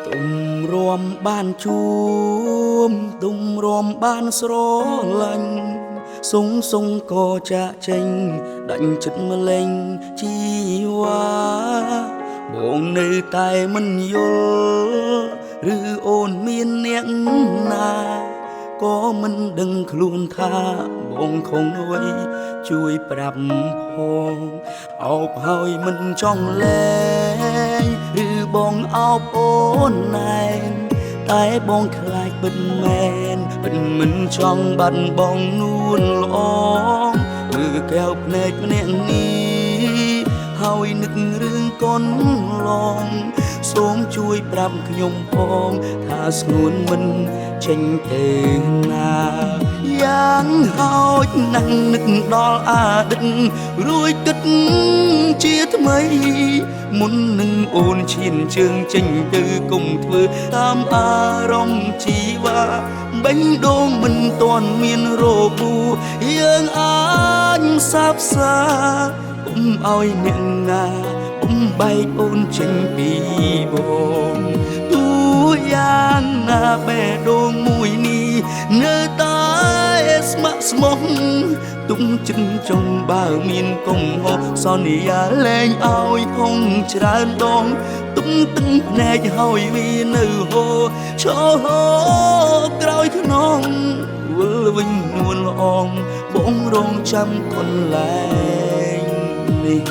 ទុំរំបានជួមទុំរំបានស្រឡាញ់សុងក៏ចាក់ចេញដាច់ចិត្តម្លេងជីវ៉ាបងនៅតែមិនយល់ឬអូនមានអ្នកណាក៏មិនដឹងខ្លួនថាបងខំនួយជួយប្រាប់ផងអោបហើយមិនចង់លែងឬបងអោបអូនណែនតែបងខ្លាចពិតមែនពិតមិនចង់បាត់បងនួនល្អមើលកែវភ្នែកម្នាក់នេះហើយនឹករឿងកូនឡងសូមជួយប្រាប់ខ្ញុំផងថាស្ងួនមិនចេញទេណាយ៉ាងហោចណាស់នឹកដល់អតីតរួចគិតជាថ្មីមុននឹងអូនឈានជើងចេញទៅគុំធ្វើតាមអារម្មណ៍ជីវ៉ាបេះដូងមិនទាន់មានរបួសយើងអាចសាបសាឲ្យអ្នកណាបែកអូនចេញពីបងទូយ៉ាងណាបេះដូងមួយនេះនៅតែស្ម័គ្រស្មោះទុំចិនចង់បើមានកុំហោសន្យាលែងឲ្យធំច្រើនដងទុំទឹងភ្នែកហើយវានៅហូរឈរហូរក្រោយខ្នងវិលវិញនួនល្អងបងរងចាំកន្លែងនេះ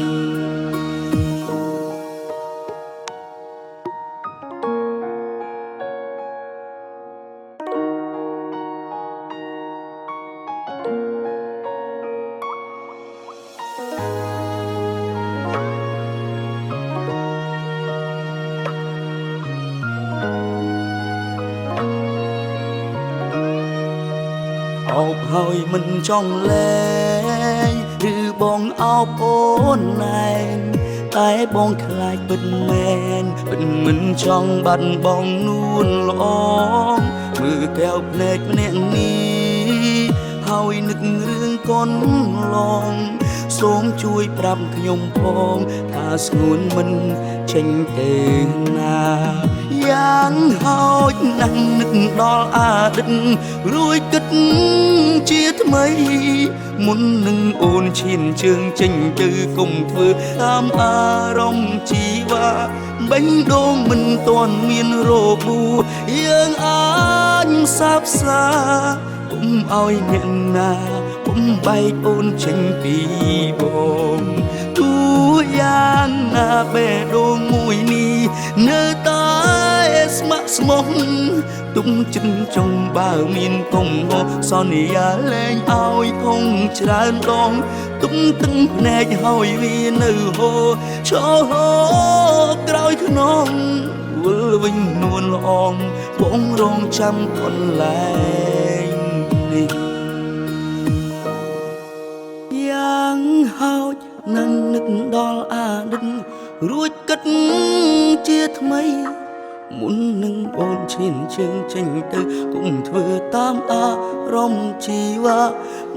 អោបហើយមិនចង់លែងឬបងអោបអូនណែនតែបងខ្លាចពិតមែនពិតមិនចង់បាត់បងនួនល្អមើលកែវភ្នែកម្នាក់នេះហើយនឹករឿងកូនឡងសូមជួយប្រាប់ខ្ញុំផងថាស្ងួនមិនចេញទេណាយ៉ាងហោចណាស់នឹកដល់អតីតរួចគិតជាថ្មីមុននឹងអូនឈានជើងចេញទៅគុំធ្វើតាមអារម្មណ៍ជីវ៉ាបេះដូងមិនទាន់មានរបួសយើងអាចសាបសាគុំឲ្យអ្នកណាគុំបែកអូនចេញពីបងទូយ៉ាងណាបេះដូងមួយនេះនៅតែស្ម័គ្រស្មោះទុំចិនចង់បើមានកុំហោសន្យាលែងឲ្យធំច្រើនដងទុំទឹងភ្នែកហើយវានៅហូរឈរហូរក្រោយខ្នងវិលវិញនួនល្អងបងរងចាំកន្លែងនេះយ៉ាងហោចណាស់នឹកដល់អតីតរួចគិតជាថ្មីមុននឹងអូនឈានជើងចេញទៅគុំធ្វើតាមអារម្មណ៍ជីវ៉ា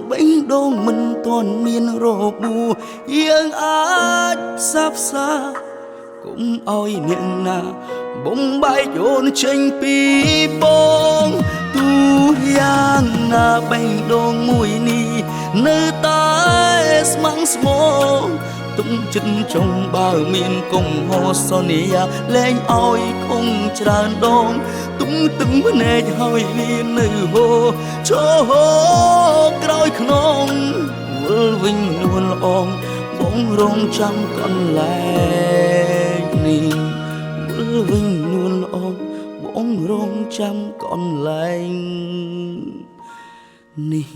បេះដូងមិនទាន់មានរបួសយើងអាចសាបសាគុំឲ្យអ្នកណាបំបែកអូនចេញពីបងទូយ៉ាងណាបេះដូងមួយនេះនៅតែស្ម័គ្រស្មោះទុំចិនចង់បើមានកុំហោសន្យាលែងឲ្យគង់ច្រើនដងទុំទឹងភ្នែកហើយវានៅហូរឈរហូរក្រោយខ្នងវិលវិញនួនល្អងបងរងចាំកន្លែងនេះវិលវិញនួនល្អងបងរងចាំកន្លែងនេះ